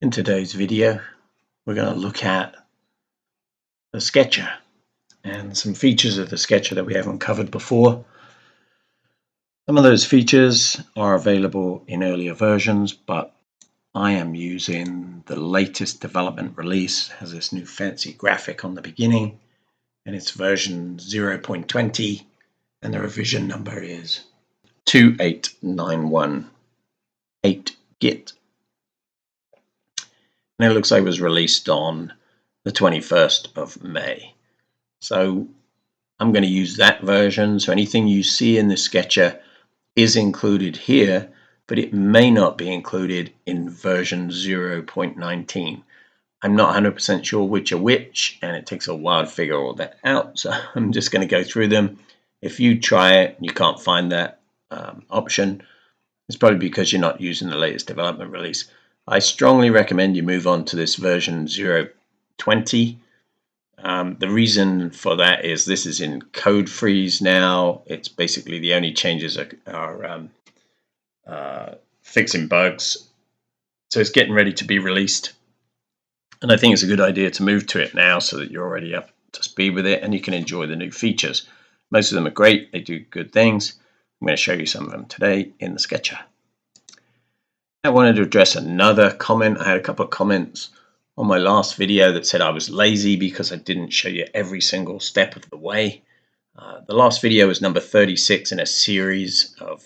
In today's video, we're going to look at the Sketcher and some features of the Sketcher that we haven't covered before. Some of those features are available in earlier versions, but I am using the latest development release. It has this new fancy graphic on the beginning, and it's version 0.20, and the revision number is 28918Git. And it looks like it was released on the 21st of May. So I'm going to use that version. So anything you see in the Sketcher is included here, but it may not be included in version 0.19. I'm not 100% sure which are which, and it takes a while to figure all that out. So I'm just going to go through them. If you try it and you can't find that option, it's probably because you're not using the latest development release. I strongly recommend you move on to this version 0.20. The reason for that is this is in code freeze now. It's basically the only changes are fixing bugs. So it's getting ready to be released. And I think it's a good idea to move to it now so that you're already up to speed with it and you can enjoy the new features. Most of them are great. They do good things. I'm going to show you some of them today in the Sketcher. I wanted to address another comment. I had a couple of comments on my last video that said I was lazy because I didn't show you every single step of the way. The last video was number 36 in a series of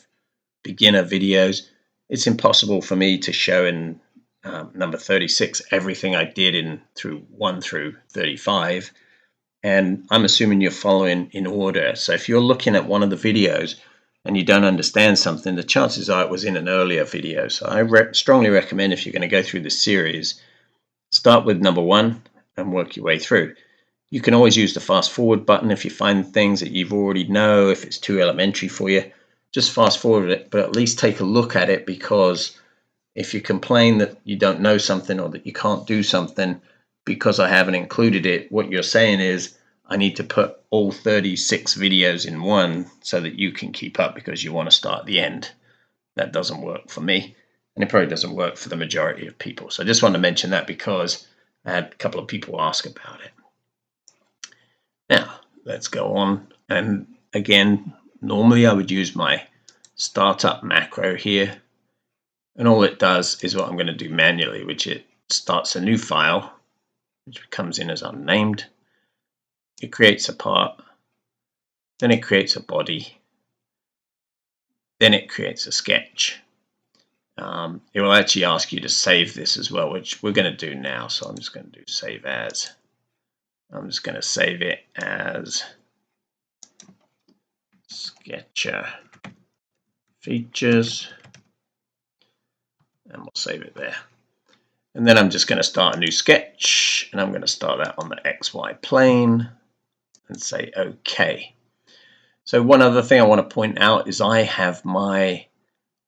beginner videos. It's impossible for me to show in number 36 everything I did in through 1 through 35, and I'm assuming you're following in order. So if you're looking at one of the videos and you don't understand something, the chances are it was in an earlier video. So I strongly recommend, if you're going to go through this series, start with number 1 and work your way through. You can always use the fast forward button if you find things that you've already know. If it's too elementary for you, just fast forward it, but at least take a look at it, because if you complain that you don't know something or that you can't do something because I haven't included it, what you're saying is, I need to put all 36 videos in one so that you can keep up because you want to start at the end. That doesn't work for me, and it probably doesn't work for the majority of people. So I just wanted to mention that because I had a couple of people ask about it. Now, let's go on. And again, normally I would use my startup macro here. And all it does is what I'm going to do manually, which it starts a new file, which comes in as unnamed. It creates a part, then it creates a body, then it creates a sketch. It will actually ask you to save this as well, which we're going to do now. So I'm just going to do save as. I'm just going to save it as Sketcher features, and we'll save it there. And then I'm just going to start a new sketch, and I'm going to start that on the XY plane and say OK. So one other thing I want to point out is I have my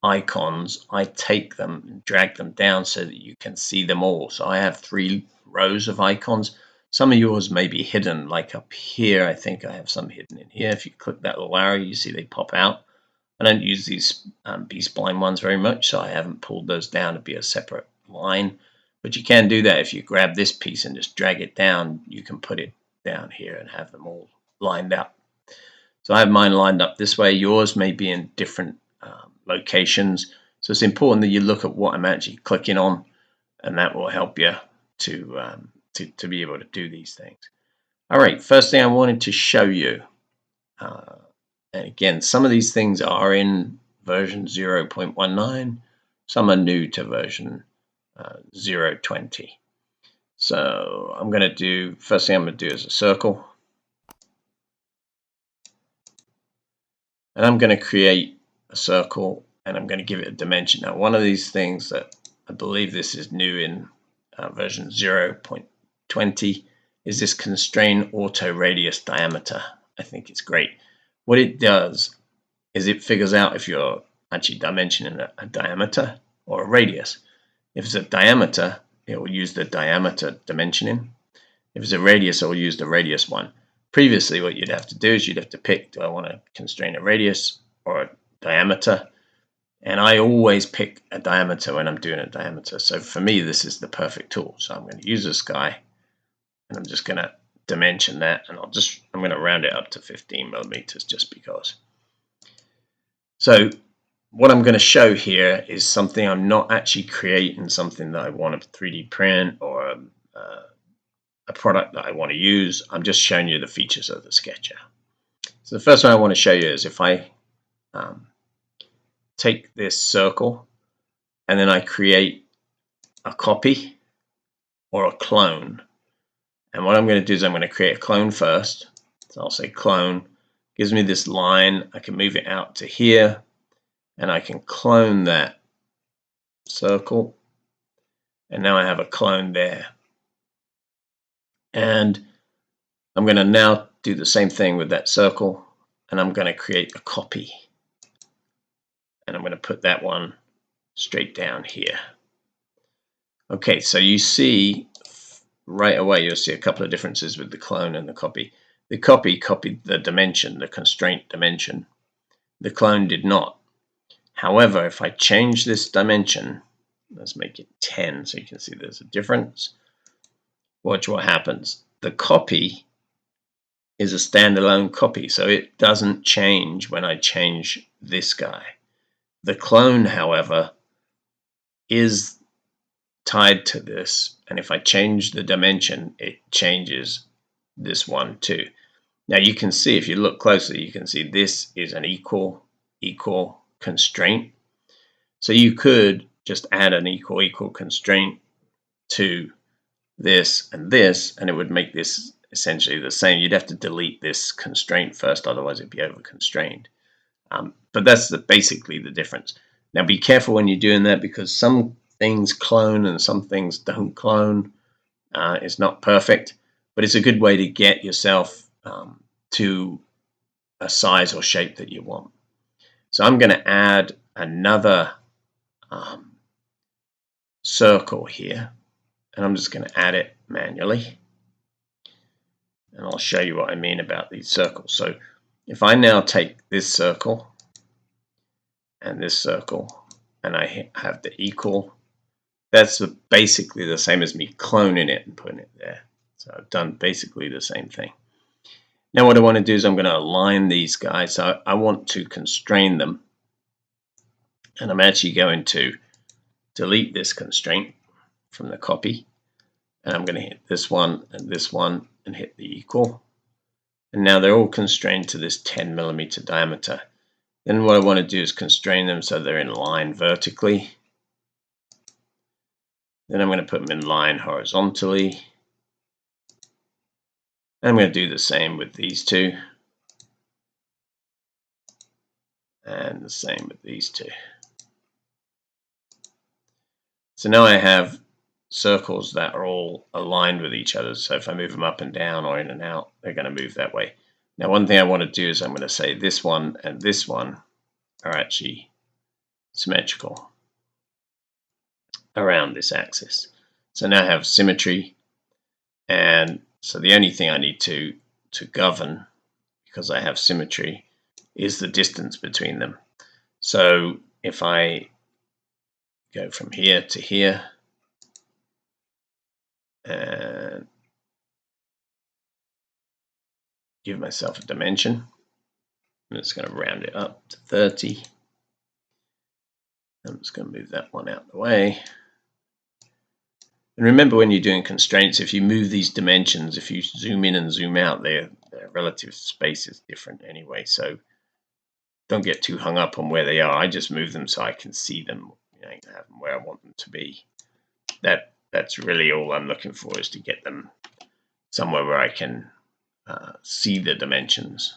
icons. I take them and drag them down so that you can see them all. So I have 3 rows of icons. Some of yours may be hidden, like up here. I think I have some hidden in here. If you click that little arrow, you see they pop out. I don't use these B-spline ones very much, so I haven't pulled those down to be a separate line. But you can do that if you grab this piece and just drag it down. You can put it down here and have them all lined up. So I have mine lined up this way. Yours may be in different locations. So it's important that you look at what I'm actually clicking on, and that will help you to be able to do these things. All right, first thing I wanted to show you, and again, some of these things are in version 0.19, some are new to version 0.20. So I'm going to do, first thing I'm going to do is a circle. And I'm going to create a circle, and I'm going to give it a dimension. Now, one of these things that I believe this is new in version 0.20 is this constrain auto radius diameter. I think it's great. What it does is it figures out if you're actually dimensioning a diameter or a radius. If it's a diameter, it will use the diameter dimensioning. If it's a radius, it will use the radius one. Previously, what you'd have to do is you'd have to pick, do I want to constrain a radius or a diameter? And I always pick a diameter when I'm doing a diameter. So for me, this is the perfect tool. So I'm going to use this guy, and I'm just going to dimension that, and I'm going to round it up to 15 millimeters just because. So what I'm going to show here is something I'm not actually creating something that I want to 3D print or a product that I want to use. I'm just showing you the features of the sketcher. So the first one I want to show you is if I take this circle and then I create a copy or a clone. And what I'm going to do is I'm going to create a clone first. So I'll say clone, gives me this line. I can move it out to here, and I can clone that circle. And now I have a clone there. And I'm going to now do the same thing with that circle, and I'm going to create a copy. And I'm going to put that one straight down here. Okay, so you see right away, you'll see a couple of differences with the clone and the copy. The copy copied the dimension, the constraint dimension. The clone did not. However, if I change this dimension, let's make it 10 so you can see there's a difference. Watch what happens. The copy is a standalone copy, so it doesn't change when I change this guy. The clone, however, is tied to this, and if I change the dimension, it changes this one too. Now you can see, if you look closely, you can see this is an equal constraint. So you could just add an equal constraint to this, and it would make this essentially the same. You'd have to delete this constraint first, otherwise it'd be over constrained. But that's basically the difference. Now be careful when you're doing that, because some things clone and some things don't clone. It's not perfect, but it's a good way to get yourself to a size or shape that you want. So I'm going to add another circle here, and I'm just going to add it manually, and I'll show you what I mean about these circles. So if I now take this circle and this circle, and I have the equal, that's basically the same as me cloning it and putting it there. So I've done basically the same thing. Now what I want to do is I'm going to align these guys. So I want to constrain them, and I'm actually going to delete this constraint from the copy, and I'm going to hit this one and hit the equal, and now they're all constrained to this 10 millimeter diameter. Then what I want to do is constrain them so they're in line vertically. Then I'm going to put them in line horizontally. I'm going to do the same with these two, and the same with these two. So now I have circles that are all aligned with each other. So if I move them up and down or in and out, they're going to move that way. Now one thing I want to do is I'm going to say this one and this one are actually symmetrical around this axis. So now I have symmetry, and so the only thing I need to govern, because I have symmetry, is the distance between them. So if I go from here to here and give myself a dimension, I'm just going to round it up to 30. I'm just going to move that one out of the way. And remember, when you're doing constraints, if you move these dimensions, if you zoom in and zoom out, their relative space is different anyway. So don't get too hung up on where they are. I just move them so I can see them, have them where I want them to be. That's really all I'm looking for, is to get them somewhere where I can see the dimensions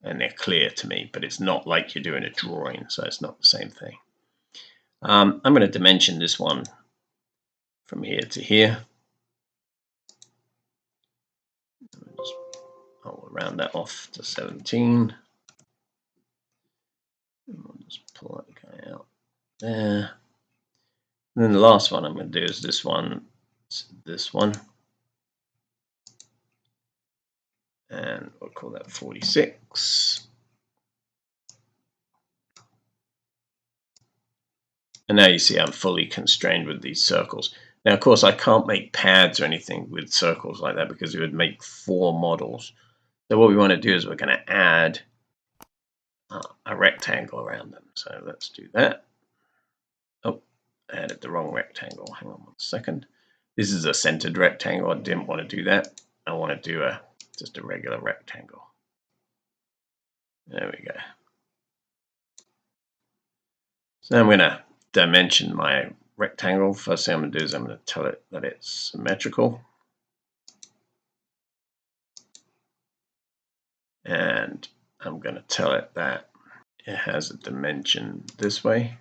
and they're clear to me. But it's not like you're doing a drawing, so it's not the same thing. I'm going to dimension this one from here to here. I'll round that off to 17. And we'll just pull that guy out there. And then the last one I'm going to do is this one. And we'll call that 46. And now you see I'm fully constrained with these circles. Now, of course, I can't make pads or anything with circles like that because it would make 4 models. So what we want to do is we're going to add a rectangle around them. So let's do that. Oh, I added the wrong rectangle. Hang on 1 second. This is a centered rectangle. I didn't want to do that. I want to do just a regular rectangle. There we go. So now I'm going to dimension my rectangle. First thing I'm going to do is I'm going to tell it that it's symmetrical. And I'm going to tell it that it has a dimension this way.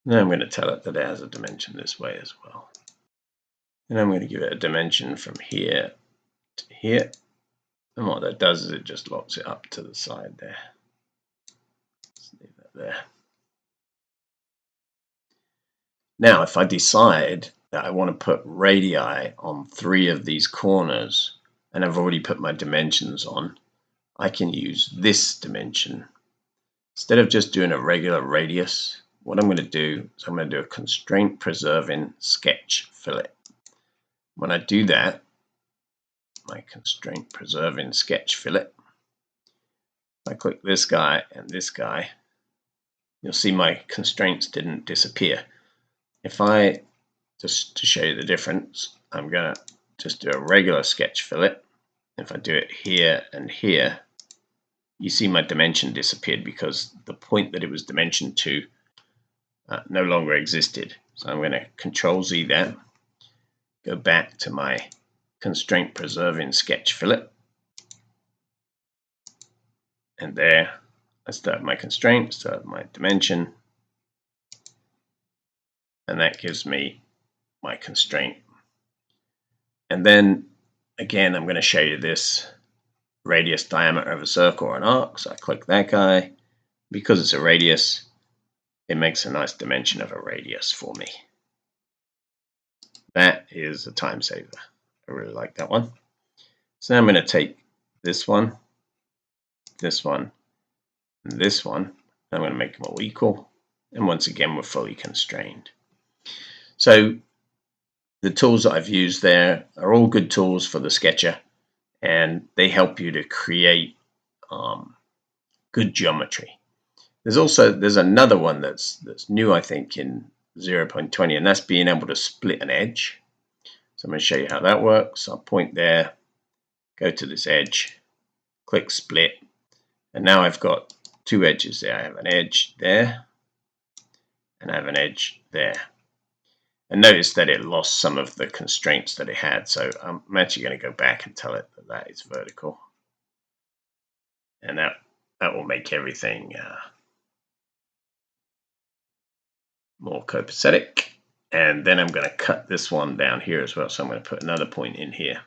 Now I'm going to tell it that it has a dimension this way as well. And I'm going to give it a dimension from here to here. And what that does is it just locks it up to the side there. Let's leave that there. Now, if I decide that I want to put radii on 3 of these corners, and I've already put my dimensions on, I can use this dimension. Instead of just doing a regular radius, what I'm going to do is I'm going to do a constraint preserving sketch fillet. When I do that, my constraint preserving sketch fillet, if I click this guy and this guy, you'll see my constraints didn't disappear. If I, just to show you the difference, I'm going to just do a regular sketch fillet. If I do it here and here, you see my dimension disappeared because the point that it was dimensioned to no longer existed. So I'm going to Control Z that, go back to my constraint preserving sketch fillet, and there I still have my constraint, still have my dimension, and that gives me my constraint. And then again, I'm going to show you this radius diameter of a circle or an arc. So I click that guy. Because it's a radius, it makes a nice dimension of a radius for me. That is a time saver. I really like that one. So now I'm going to take this one, and this one. I'm going to make them all equal. And once again, we're fully constrained. So the tools that I've used there are all good tools for the sketcher, and they help you to create good geometry. There's another one that's new, I think, in 0.20, and that's being able to split an edge. So I'm going to show you how that works. I'll point there, go to this edge, click split, and now I've got 2 edges there. I have an edge there, and I have an edge there. And notice that it lost some of the constraints that it had. So I'm actually going to go back and tell it that that is vertical. And that will make everything more copacetic. And then I'm going to cut this one down here as well. So I'm going to put another point in here.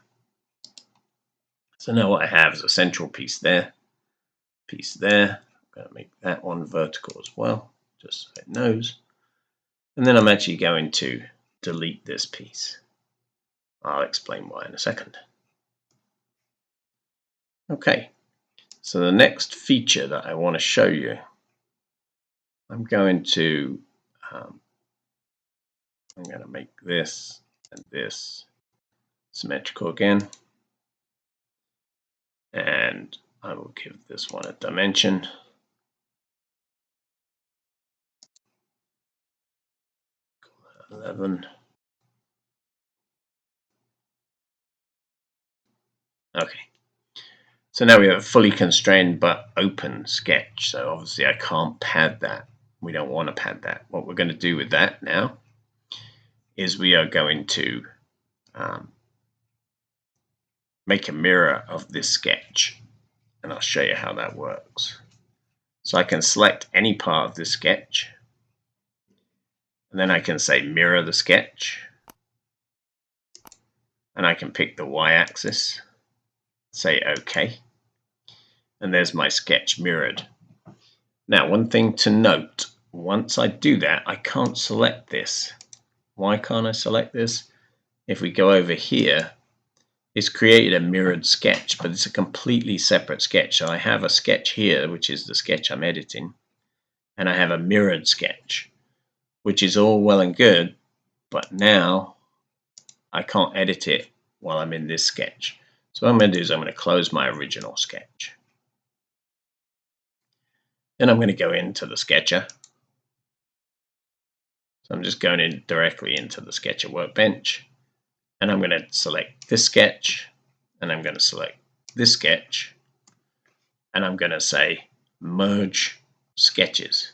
So now what I have is a central piece there, piece there. I'm going to make that one vertical as well, just so it knows. And then I'm actually going to delete this piece. I'll explain why in a second. Okay, so the next feature that I want to show you, I'm going to make this and this symmetrical again, and I will give this one a dimension. Call that 11. Okay. So now we have a fully constrained but open sketch. So obviously I can't pad that. We don't want to pad that. What we're going to do with that now is we are going to make a mirror of this sketch. And I'll show you how that works. So I can select any part of this sketch. And then I can say mirror the sketch. And I can pick the y-axis. Say OK. And there's my sketch mirrored. Now, one thing to note, once I do that, I can't select this. Why can't I select this? If we go over here, it's created a mirrored sketch, but it's a completely separate sketch. So I have a sketch here, which is the sketch I'm editing, and I have a mirrored sketch. which is all well and good, but now I can't edit it while I'm in this sketch. So what I'm going to do is I'm going to close my original sketch. Then I'm going to go into the Sketcher. So I'm just going in directly into the Sketcher workbench, and I'm going to select this sketch, and I'm going to select this sketch, and I'm going to say merge sketches.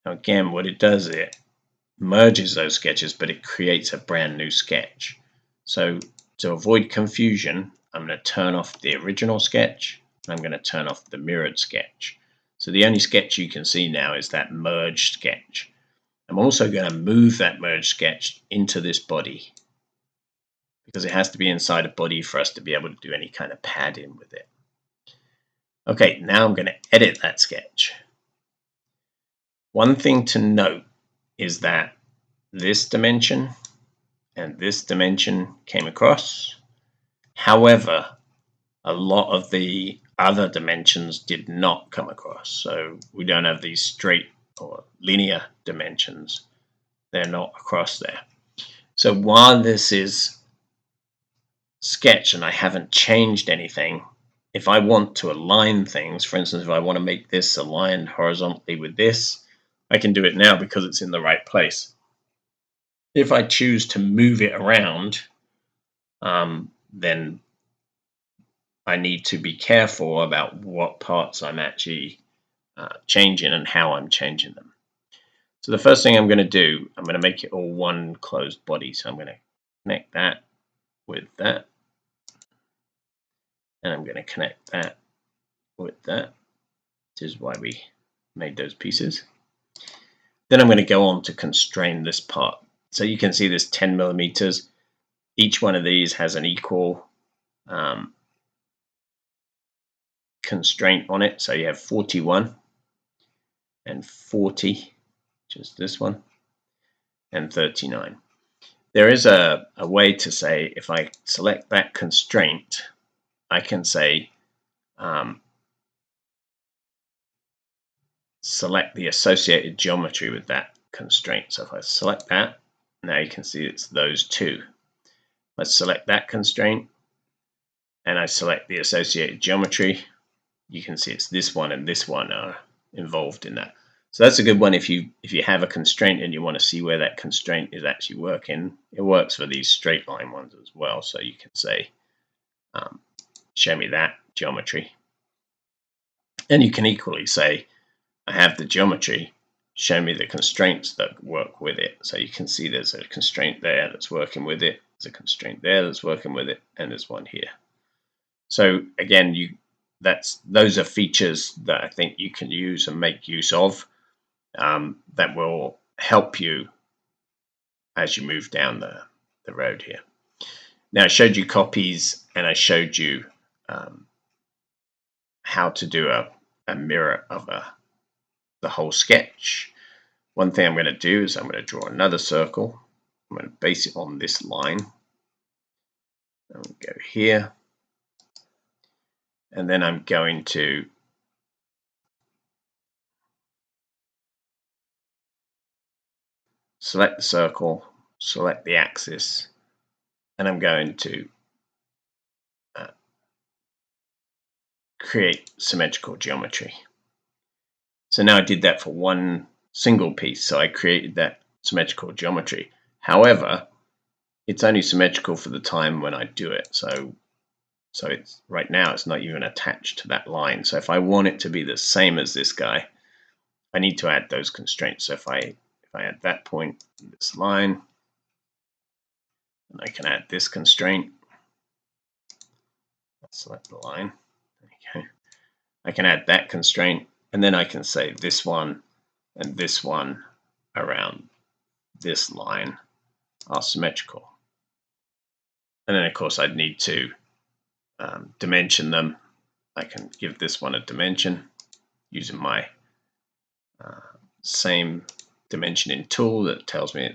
Now again, what it does is it merges those sketches, but it creates a brand new sketch. So to avoid confusion, I'm going to turn off the original sketch, and I'm going to turn off the mirrored sketch. So the only sketch you can see now is that merged sketch. I'm also going to move that merged sketch into this body, because it has to be inside a body for us to be able to do any kind of padding with it. Okay, now I'm going to edit that sketch. One thing to note is that this dimension and this dimension came across. However, a lot of the other dimensions did not come across. So we don't have these straight or linear dimensions. They're not across there. So while this is sketch and I haven't changed anything, if I want to align things, for instance, if I want to make this aligned horizontally with this, I can do it now because it's in the right place. If I choose to move it around, then I need to be careful about what parts I'm actually changing and how I'm changing them. So the first thing I'm going to do, I'm going to make it all one closed body. So I'm going to connect that with that, and I'm going to connect that with that, which is why we made those pieces. Then I'm going to go on to constrain this part. So you can see this 10 millimeters. Each one of these has an equal constraint on it. So you have 41 and 40, which is this one, and 39. There is a way to say, if I select that constraint, I can say select the associated geometry with that constraint. So if I select that, now you can see it's those two. Let's select that constraint, and I select the associated geometry. You can see it's this one and this one are involved in that. So that's a good one if you have a constraint and you want to see where that constraint is actually working. It works for these straight line ones as well. So you can say, show me that geometry. And you can equally say, I have the geometry, show me the constraints that work with it. So you can see there's a constraint there that's working with it, there's a constraint there that's working with it, and there's one here. So again, those are features that I think you can use and make use of that will help you as you move down the road here. Now I showed you copies, and I showed you how to do a mirror of the whole sketch. One thing I'm going to do is I'm going to draw another circle. I'm going to base it on this line. I'm going to go here, and then I'm going to select the circle, select the axis, and I'm going to create symmetrical geometry. So now I did that for one single piece, so I created that symmetrical geometry. However, it's only symmetrical for the time when I do it. So it's right now it's not even attached to that line. So if I want it to be the same as this guy, I need to add those constraints. So if I add that point, this line, and I can add this constraint. Let's select the line. Okay. I can add that constraint, and then I can say this one and this one around this line are symmetrical. And then of course I'd need to dimension them. I can give this one a dimension using my same dimensioning tool that tells me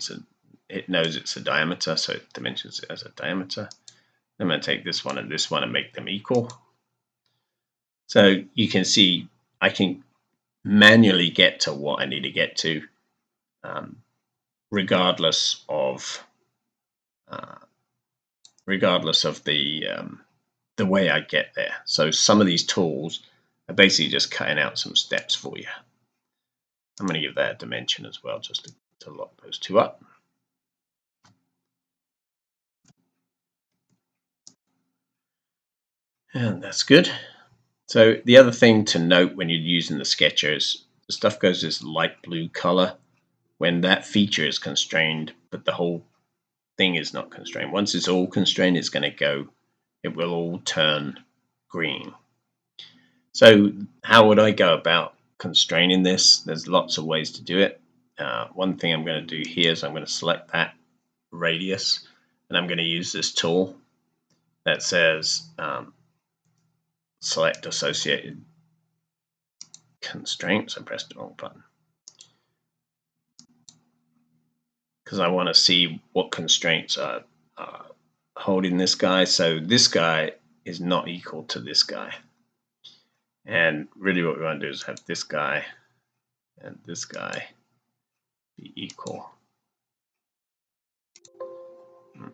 it knows it's a diameter, so it dimensions it as a diameter. I'm going to take this one and make them equal. So you can see I can manually get to what I need to get to regardless of the way I get there. So some of these tools are basically just cutting out some steps for you. I'm going to give that a dimension as well, just to lock those two up. And that's good. So the other thing to note when you're using the sketcher is the stuff goes this light blue color when that feature is constrained, but the whole thing is not constrained. Once it's all constrained, it's going to go, it will all turn green. So how would I go about constraining this? There's lots of ways to do it. One thing I'm going to do here is I'm going to select that radius, and I'm going to use this tool that says select associated constraints. I pressed the wrong button because I want to see what constraints are holding this guy. So this guy is not equal to this guy, and really what we want to do is have this guy and this guy be equal. You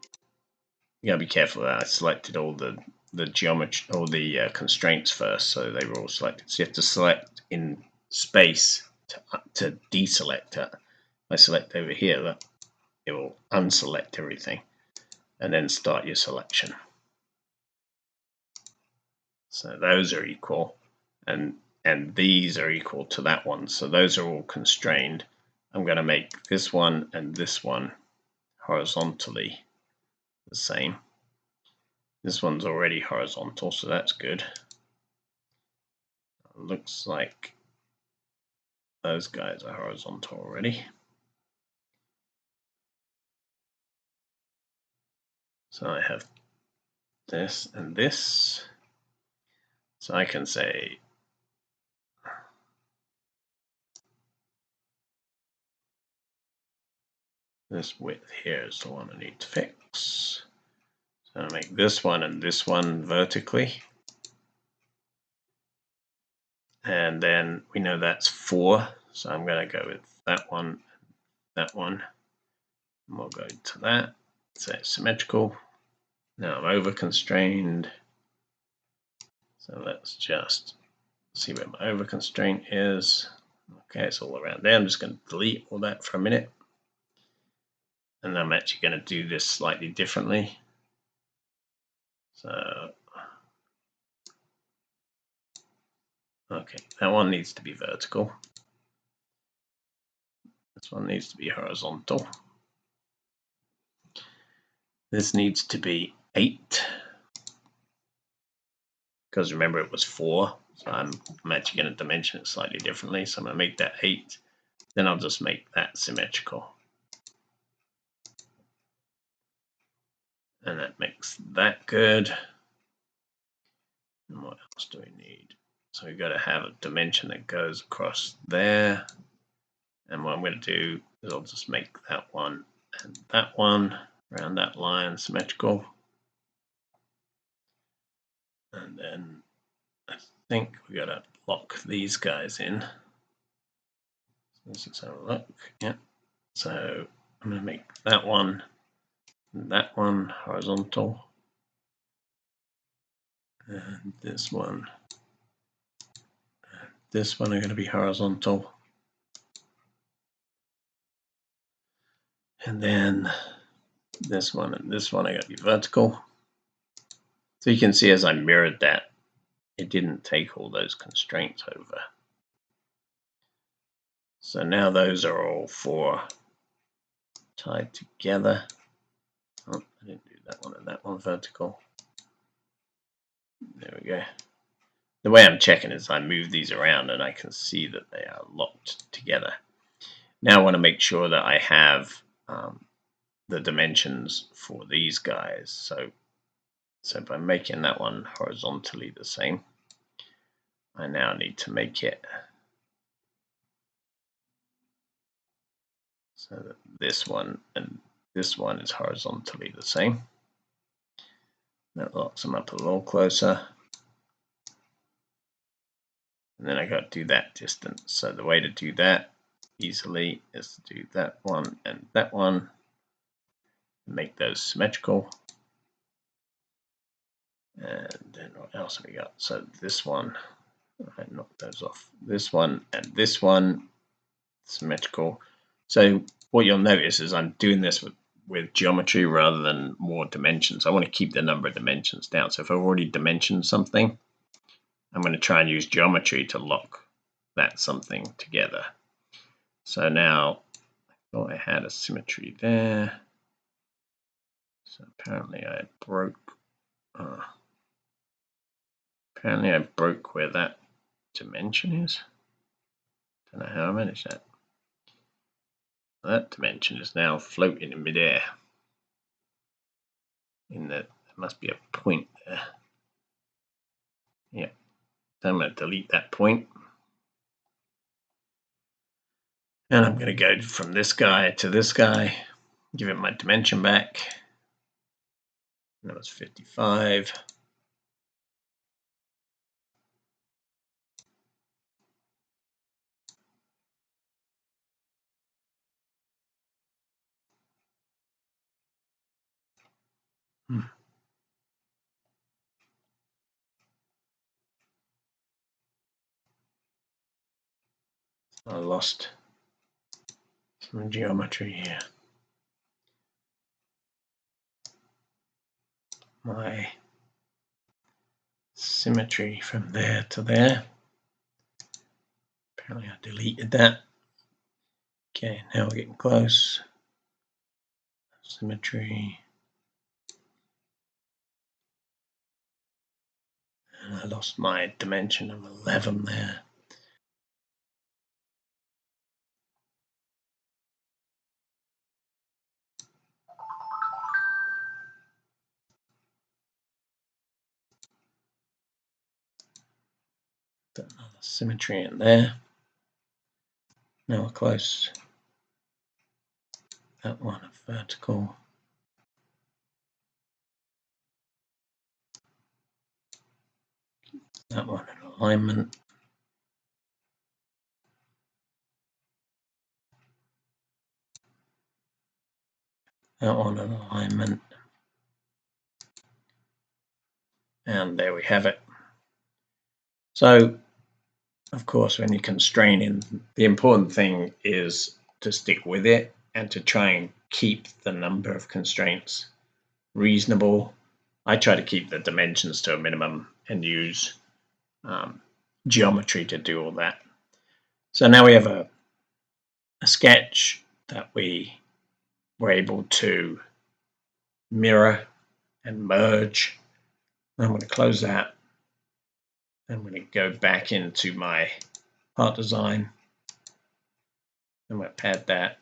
gotta be careful that I selected all the geometry, all the constraints first, so they were all selected. So you have to select in space to deselect it. If I select over here, that it will unselect everything, and then start your selection. So those are equal, and these are equal to that one. So those are all constrained. I'm going to make this one and this one horizontally the same. This one's already horizontal, so that's good. Looks like those guys are horizontal already. So I have this and this. So I can say this width here is the one I need to fix. So I make this one and this one vertically. And then we know that's 4. So I'm going to go with that one, and we'll go to that. Say symmetrical. Now I'm over constrained. So let's just see where my over constraint is. Okay, it's all around there. I'm just going to delete all that for a minute. And I'm actually going to do this slightly differently. So, okay, that one needs to be vertical. This one needs to be horizontal. This needs to be 8. Because remember it was 4. So I'm actually going to dimension it slightly differently. So I'm going to make that 8. Then I'll just make that symmetrical. And that makes that good. And what else do we need? So we've got to have a dimension that goes across there. And what I'm going to do is I'll just make that one and that one around that line symmetrical. And then I think we got to lock these guys in. Let's just have a look. Yeah. So I'm going to make that one and that one horizontal. And this one and this one are going to be horizontal. And then this one and this one are going to be vertical. So you can see as I mirrored that, it didn't take all those constraints over. So now those are all 4 tied together. Oh, I didn't do that one and that one vertical. There we go. The way I'm checking is I move these around and I can see that they are locked together. Now I want to make sure that I have the dimensions for these guys. So by making that one horizontally the same, I now need to make it so that this one and this one is horizontally the same. That locks them up a little closer. And then I got to do that distance. So the way to do that easily. Let's do that one and that one. Make those symmetrical. And then what else have we got? So this one, I knock those off. This one and this one, symmetrical. So what you'll notice is I'm doing this with geometry rather than more dimensions. I want to keep the number of dimensions down. So if I've already dimensioned something, I'm going to try and use geometry to lock that something together. So now I thought I had a symmetry there. So apparently I broke where that dimension is. Don't know how I managed that. That dimension is now floating in midair. There must be a point there. Yeah. So I'm going to delete that point. And I'm going to go from this guy to this guy, give it my dimension back. And that was 55. I lost some geometry here. My symmetry from there to there. Apparently I deleted that. Okay, now we're getting close. Symmetry. And I lost my dimension of 11 there. Put another symmetry in there. Now we're close. That one a vertical. That one an alignment. That one an alignment. And there we have it. So, of course, when you're constraining, the important thing is to stick with it and to try and keep the number of constraints reasonable. I try to keep the dimensions to a minimum and use geometry to do all that. So now we have a sketch that we were able to mirror and merge. I'm going to close that. I'm going to go back into my part design. I'm going to pad that.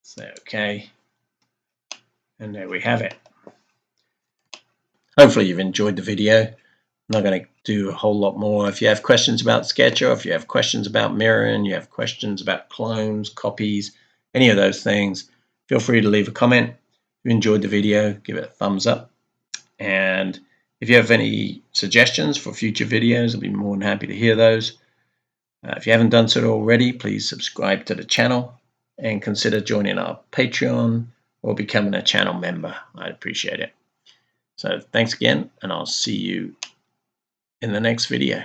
Say OK. And there we have it. Hopefully you've enjoyed the video. I'm not going to do a whole lot more. If you have questions about Sketcher, if you have questions about mirroring, you have questions about clones, copies, any of those things, feel free to leave a comment. If you enjoyed the video, give it a thumbs up. And if you have any suggestions for future videos, I'll be more than happy to hear those. If you haven't done so already, please subscribe to the channel and consider joining our Patreon or becoming a channel member. I'd appreciate it. So thanks again, and I'll see you in the next video.